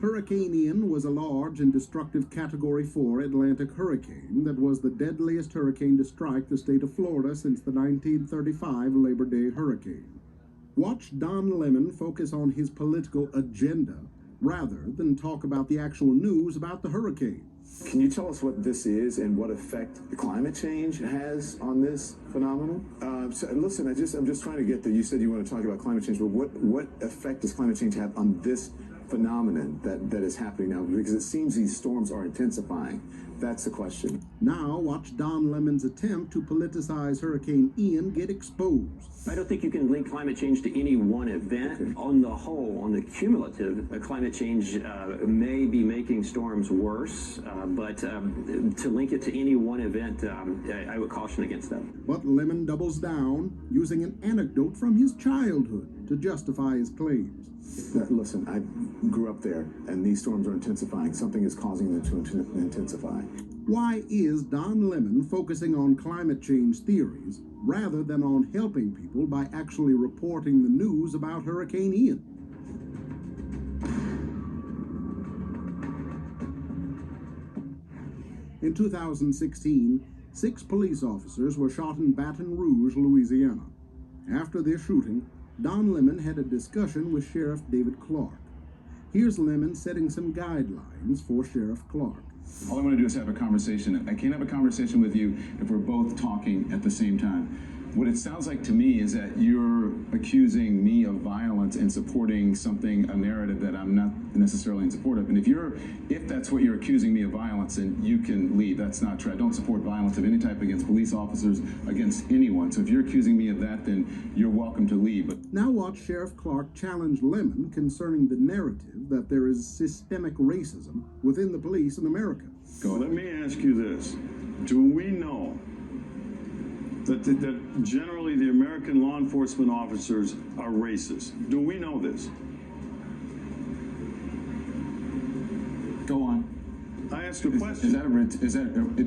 Hurricane Ian was a large and destructive Category 4 Atlantic hurricane that was the deadliest hurricane to strike the state of Florida since the 1935 Labor Day hurricane. Watch Don Lemon focus on his political agenda rather than talk about the actual news about the hurricane. Can you tell us what this is and what effect climate change has on this phenomenon? Listen, I'm just trying to get there. You said you want to talk about climate change, but what effect does climate change have on this phenomenon that is happening now? Because it seems these storms are intensifying. That's the question. Now watch Don Lemon's attempt to politicize Hurricane Ian get exposed. I don't think you can link climate change to any one event. Okay. On the whole, on the cumulative, climate change may be making storms worse, but to link it to any one event, I would caution against that. But Lemon doubles down, using an anecdote from his childhood to justify his claims. Listen, I grew up there, and these storms are intensifying. Something is causing them to intensify. Why is Don Lemon focusing on climate change theories rather than on helping people by actually reporting the news about Hurricane Ian? In 2016, 6 police officers were shot in Baton Rouge, Louisiana. After their shooting, Don Lemon had a discussion with Sheriff David Clarke. Here's Lemon setting some guidelines for Sheriff Clarke. All I want to do is have a conversation. I can't have a conversation with you if we're both talking at the same time. What it sounds like to me is that you're accusing me of violence and supporting something, a narrative that I'm not necessarily in support of. And if that's what you're accusing me of violence, then you can leave. That's not true. I don't support violence of any type against police officers, against anyone. So if you're accusing me of that, then you're welcome to leave. But now watch Sheriff Clarke challenge Lemon concerning the narrative that there is systemic racism within the police in America. Go ahead. Let me ask you this. Do we know that generally the American law enforcement officers are racist? Do we know this? Go on. I ask a question.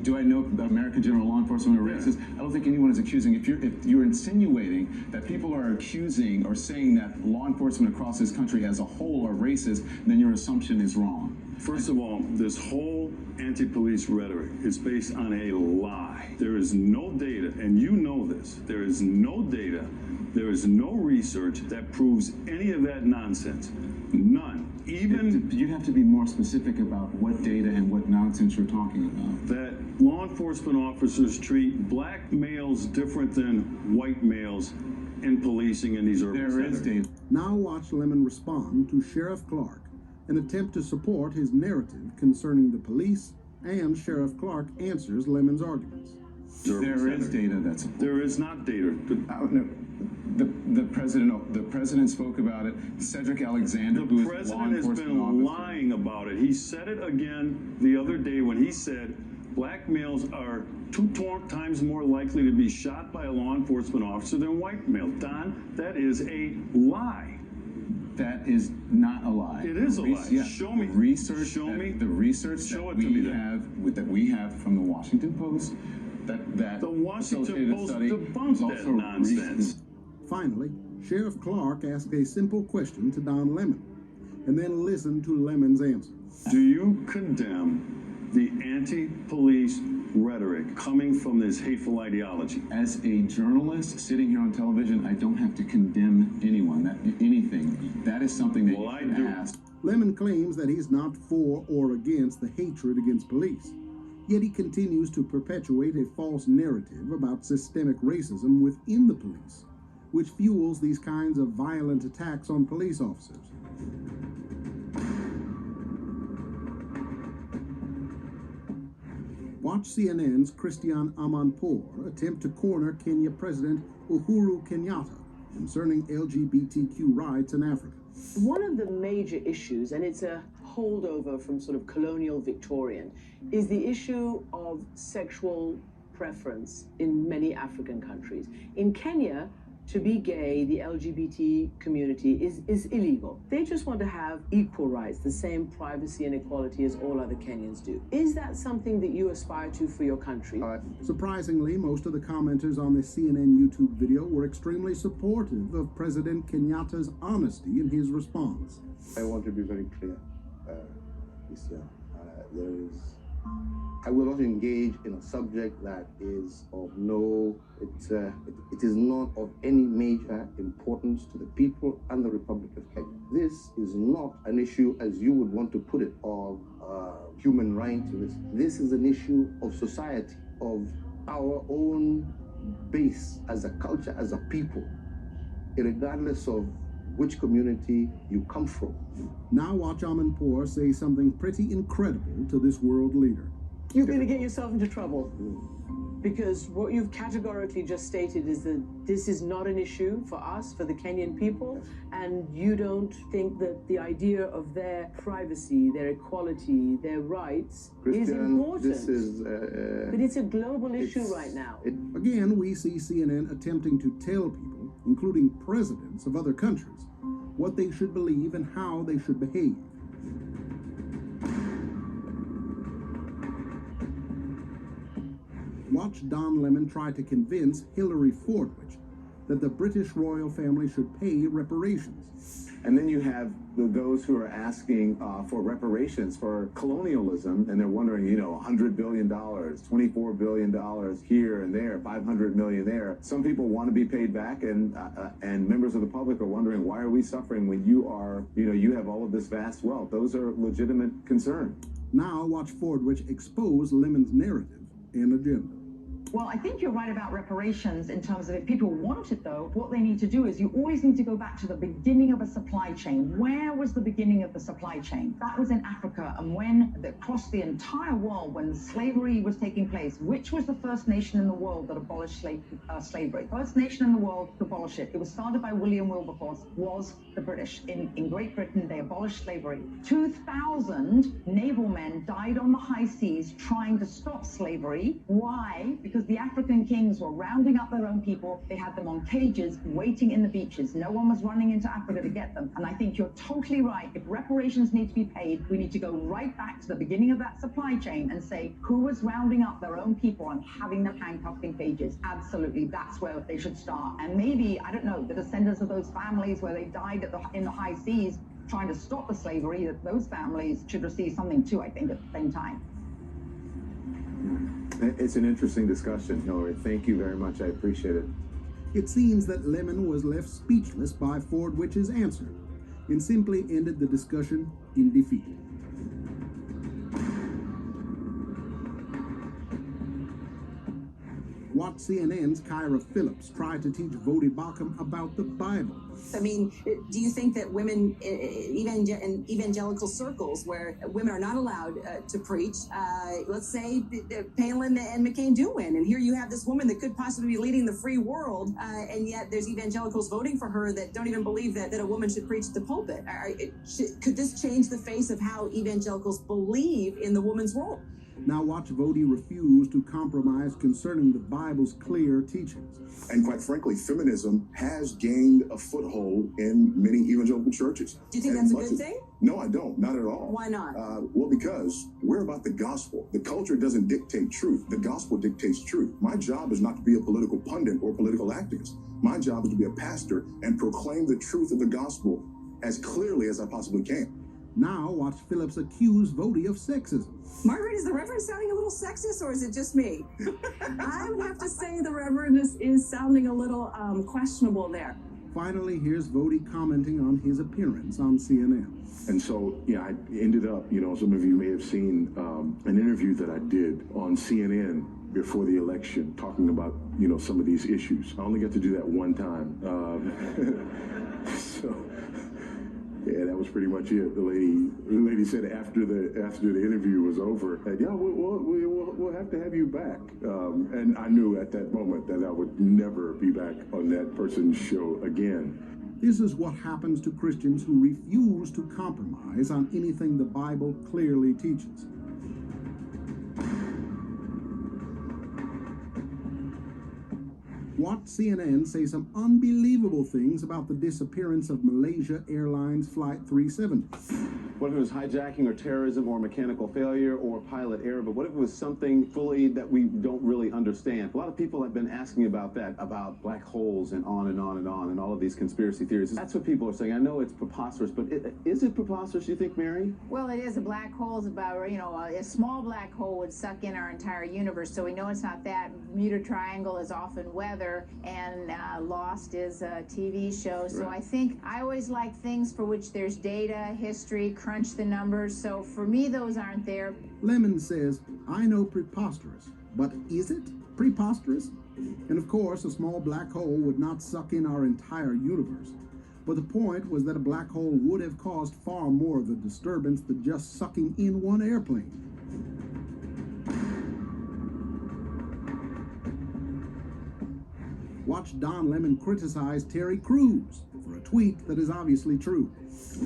Do I know that American general law enforcement are racist? I don't think anyone is accusing. If you're insinuating that people are accusing or saying that law enforcement across this country as a whole are racist, then your assumption is wrong. First of all, this whole anti-police rhetoric is based on a lie. There is no data, and you know this. There is no data, there is no research that proves any of that nonsense. None. Even you have to be more specific about what data and what nonsense you're talking about. That law enforcement officers treat black males different than white males in policing in these urban centers. There is data. Now watch Lemon respond to Sheriff Clarke, an attempt to support his narrative concerning the police, and Sheriff Clarke answers Lemon's arguments. There is data that's there is not data. The president spoke about it. Cedric Alexander, who is a law president has enforcement been officer, lying about it. He said it again the other day when he said black males are 2 times more likely to be shot by a law enforcement officer than white males. Don, that is a lie. That is not a lie. It is a lie. Yeah. Show me. Research. Show me. The research Show that it to me we have from the Washington Post. That the Washington Post study debunked that nonsense. Finally, Sheriff Clarke asked a simple question to Don Lemon, and then listened to Lemon's answer. Do you condemn the anti-police rhetoric coming from this hateful ideology? As a journalist sitting here on television, I don't have to condemn anyone, anything. That is something that you should ask. Lemon claims that he's not for or against the hatred against police, yet he continues to perpetuate a false narrative about systemic racism within the police, which fuels these kinds of violent attacks on police officers. Watch CNN's Christiane Amanpour attempt to corner Kenya President Uhuru Kenyatta concerning LGBTQ rights in Africa. One of the major issues, and it's a holdover from sort of colonial Victorian, is the issue of sexual preference in many African countries. In Kenya, to be gay, the LGBT community is illegal. They just want to have equal rights, the same privacy and equality as all other Kenyans do. Is that something that you aspire to for your country? Surprisingly, most of the commenters on the CNN YouTube video were extremely supportive of President Kenyatta's honesty in his response. I want to be very clear. this year. I will not engage in a subject that is of it is not of any major importance to the people and the Republic of Kenya. This is not an issue, as you would want to put it, of human rights. This is an issue of society, of our own base as a culture, as a people, regardless of which community you come from. Now watch Amanpour say something pretty incredible to this world leader. You're going to get yourself into trouble. Because what you've categorically just stated is that this is not an issue for us, for the Kenyan people, and you don't think that the idea of their privacy, their equality, their rights is important. This is, but it's a global issue right now. Again, we see CNN attempting to tell people, including presidents of other countries, what they should believe and how they should behave. Watch Don Lemon try to convince Hillary Fordwich that the British royal family should pay reparations. And then you have those who are asking for reparations for colonialism, and they're wondering, $100 billion, $24 billion here and there, $500 million there. Some people want to be paid back, and members of the public are wondering, why are we suffering when you have all of this vast wealth? Those are legitimate concerns. Now watch Fordwich expose Lemon's narrative and agenda. Well, I think you're right about reparations in terms of if people want it, though, what they need to do is you always need to go back to the beginning of a supply chain. Where was the beginning of the supply chain? That was in Africa. And across the entire world, when slavery was taking place, which was the first nation in the world that abolished slavery? First nation in the world to abolish it. It was started by William Wilberforce, was the British. In Great Britain, they abolished slavery. 2,000 naval men died on the high seas trying to stop slavery. Why? Because the African kings were rounding up their own people. They had them on cages waiting in the beaches. No one was running into Africa to get them. And I think you're totally right. If reparations need to be paid, we need to go right back to the beginning of that supply chain and say who was rounding up their own people and having them handcuffed in cages. Absolutely, that's where they should start. And maybe, I don't know, the descendants of those families where they died in the high seas trying to stop the slavery, that those families should receive something too, I think, at the same time. It's an interesting discussion, Hillary. Thank you very much. I appreciate it. It seems that Lemon was left speechless by Fordwich's answer and simply ended the discussion in defeat. Watch CNN's Kyra Phillips try to teach Vodi Bakum about the Bible. I mean, do you think that women in evangelical circles where women are not allowed to preach, let's say Palin and McCain do win, and here you have this woman that could possibly be leading the free world, and yet there's evangelicals voting for her that don't even believe that a woman should preach at the pulpit. Could this change the face of how evangelicals believe in the woman's role? Now watch Vodi refuse to compromise concerning the Bible's clear teachings. And quite frankly, feminism has gained a foothold in many evangelical churches. Do you think that's a good thing? No, I don't. Not at all. Why not? Well, because we're about the gospel. The culture doesn't dictate truth. The gospel dictates truth. My job is not to be a political pundit or political activist. My job is to be a pastor and proclaim the truth of the gospel as clearly as I possibly can. Now watch Phillips accuse Vodi of sexism. Margaret, is the Reverend sounding a little sexist, or is it just me? I would have to say the Reverend is sounding a little questionable there. Finally, here's Vodi commenting on his appearance on CNN. And so, I ended up, some of you may have seen an interview that I did on CNN before the election, talking about, some of these issues. I only got to do that one time. Yeah, that was pretty much it. The lady said after the interview was over, yeah, we'll have to have you back. And I knew at that moment that I would never be back on that person's show again. This is what happens to Christians who refuse to compromise on anything the Bible clearly teaches. Watch CNN say some unbelievable things about the disappearance of Malaysia Airlines Flight 370. What if it was hijacking or terrorism or mechanical failure or pilot error? But what if it was something fully that we don't really understand? A lot of people have been asking about that, about black holes and on and on and on and all of these conspiracy theories. That's what people are saying. I know it's preposterous, but is it preposterous, you think, Mary? Well, it is. A black hole is about, you know, a small black hole would suck in our entire universe, so we know it's not that. Bermuda Triangle is often weather, and Lost is a TV show. So I think I always like things for which there's data, history, crunch the numbers. So for me, those aren't there. Lemon says, I know preposterous, but is it preposterous? And of course, a small black hole would not suck in our entire universe. But the point was that a black hole would have caused far more of the disturbance than just sucking in one airplane. Watch Don Lemon criticize Terry Crews for a tweet that is obviously true.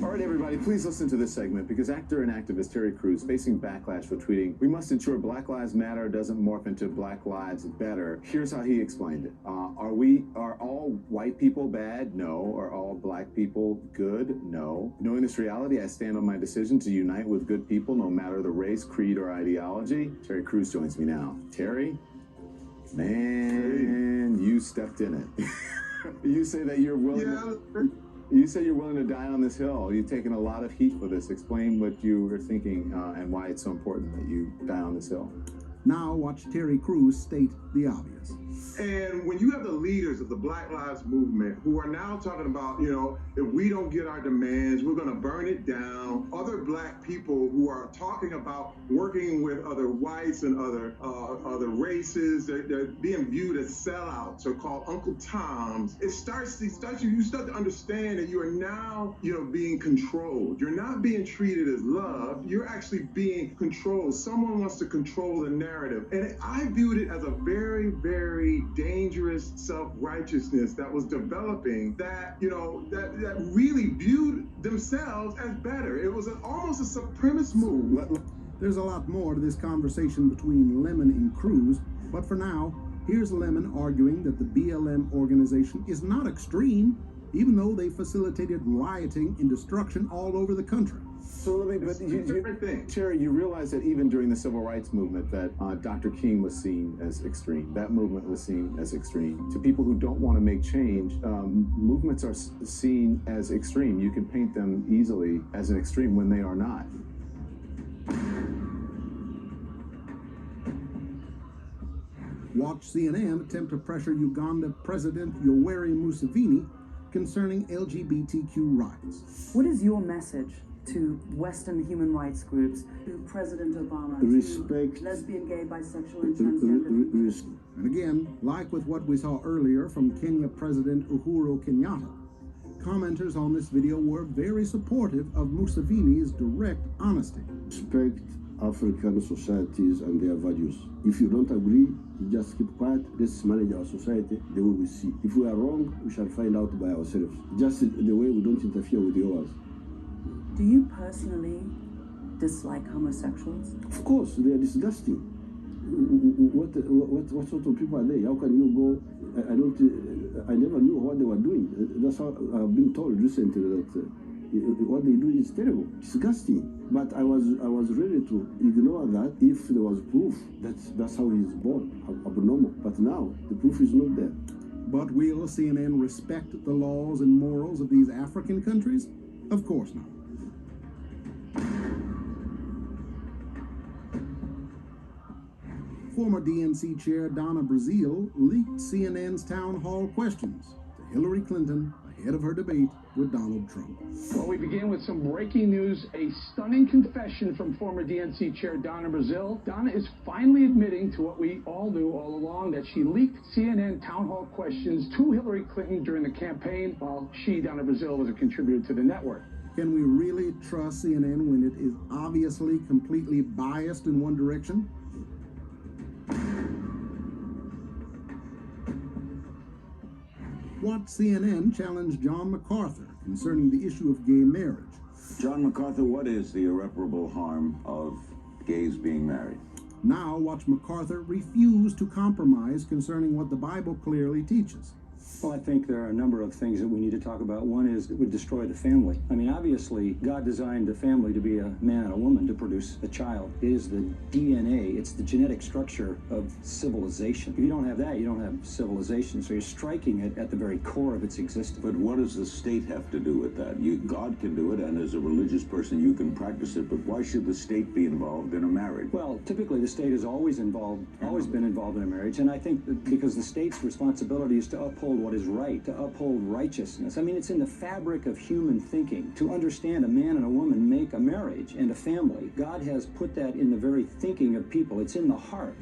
All right, everybody, please listen to this segment because actor and activist Terry Crews facing backlash for tweeting, "We must ensure Black Lives Matter doesn't morph into Black Lives Better." Here's how he explained it. Are all white people bad? No. Are all black people good? No. Knowing this reality, I stand on my decision to unite with good people no matter the race, creed, or ideology. Terry Crews joins me now. Terry? Man, you stepped in it. You say that you're willing you say you're willing to die on this hill. You've taken a lot of heat for this. Explain what you were thinking and why it's so important that you die on this hill. Now watch Terry Crews state the obvious. And when you have the leaders of the Black Lives Movement who are now talking about, you know, if we don't get our demands, we're going to burn it down. Other black people who are talking about working with other whites and other races, they're being viewed as sellouts or called Uncle Toms. You start to understand that you are now, you know, being controlled. You're not being treated as love. You're actually being controlled. Someone wants to control the narrative. And I viewed it as a very, very dangerous self-righteousness that was developing that, you know, that really viewed themselves as better. It was almost a supremacist move. There's a lot more to this conversation between Lemon and Crews, but for now, here's Lemon arguing that the BLM organization is not extreme, even though they facilitated rioting and destruction all over the country. So let me, Terry, you realize that even during the civil rights movement that Dr. King was seen as extreme. That movement was seen as extreme. To people who don't want to make change, movements are seen as extreme. You can paint them easily as an extreme when they are not. Watch CNN attempt to pressure Uganda President Yoweri Museveni concerning LGBTQ rights. What is your message to Western human rights groups, to President Obama, respect, to lesbian, gay, bisexual, and transgender? And again, like with what we saw earlier from Kenya President Uhuru Kenyatta, commenters on this video were very supportive of Museveni's direct honesty. Respect African societies and their values. If you don't agree, you just keep quiet. Let's manage our society the way we see. If we are wrong, we shall find out by ourselves. Just the way we don't interfere with yours. Do you personally dislike homosexuals? Of course, they are disgusting. What sort of people are they? How can you go? I never knew what they were doing. That's how I've been told recently that what they do is terrible, disgusting. But I was ready to ignore that if there was proof that that's how he's born, abnormal. But now the proof is not there. But will CNN respect the laws and morals of these African countries? Of course not. Former DNC chair Donna Brazile leaked CNN's town hall questions to Hillary Clinton ahead of her debate with Donald Trump. Well, we begin with some breaking news, a stunning confession from former DNC chair Donna Brazile. Donna is finally admitting to what we all knew all along, that she leaked CNN town hall questions to Hillary Clinton during the campaign while she, Donna Brazile, was a contributor to the network. Can we really trust CNN when it is obviously completely biased in one direction? Watch CNN challenge John MacArthur concerning the issue of gay marriage. John MacArthur, what is the irreparable harm of gays being married? Now watch MacArthur refuse to compromise concerning what the Bible clearly teaches. Well, I think there are a number of things that we need to talk about. One is it would destroy the family. I mean, obviously, God designed the family to be a man and a woman to produce a child. It is the DNA, it's the genetic structure of civilization. If you don't have that, you don't have civilization. So you're striking it at the very core of its existence. But what does the state have to do with that? God can do it, and as a religious person, you can practice it, but why should the state be involved in a marriage? Well, typically the state is always been involved in a marriage, and I think that because the state's responsibility is to uphold what is right, to uphold righteousness. I mean, it's in the fabric of human thinking to understand a man and a woman make a marriage and a family. God has put that in the very thinking of people. It's in the heart.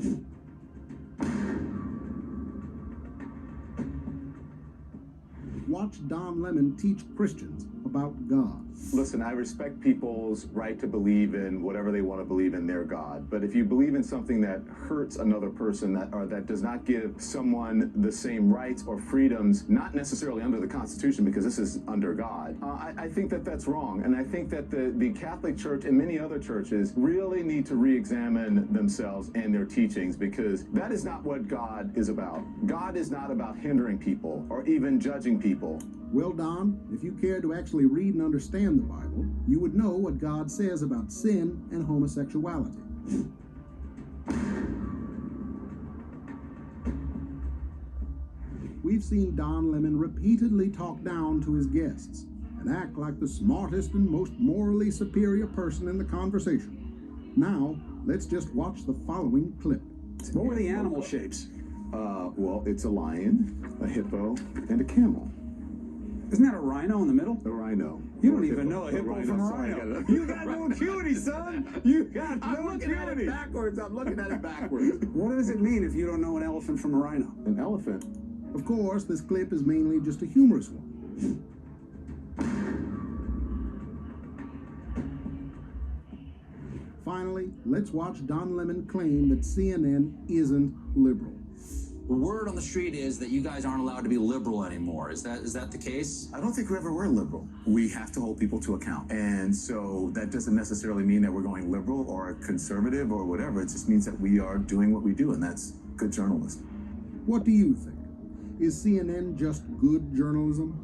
Watch Don Lemon teach Christians about God. Listen, I respect people's right to believe in whatever they want to believe in their God. But if you believe in something that hurts another person, that does not give someone the same rights or freedoms, not necessarily under the Constitution, because this is under God, I think that that's wrong. And I think that the Catholic Church and many other churches really need to re-examine themselves and their teachings, because that is not what God is about. God is not about hindering people or even judging people. Well, Don, if you care to actually read and understand the Bible, you would know what God says about sin and homosexuality. We've seen Don Lemon repeatedly talk down to his guests and act like the smartest and most morally superior person in the conversation. Now, let's just watch the following clip. What were the animal shapes? Well, it's a lion, a hippo, and a camel. Isn't that a rhino in the middle? A rhino. You don't even know a hippo from a rhino. You got no acuity, son. You got no acuity. I'm looking at it backwards. What does it mean if you don't know an elephant from a rhino? An elephant? Of course, this clip is mainly just a humorous one. Finally, let's watch Don Lemon claim that CNN isn't liberal. The word on the street is that you guys aren't allowed to be liberal anymore. Is that the case? I don't think we ever were liberal. We have to hold people to account. And so that doesn't necessarily mean that we're going liberal or conservative or whatever. It just means that we are doing what we do, and that's good journalism. What do you think? Is CNN just good journalism?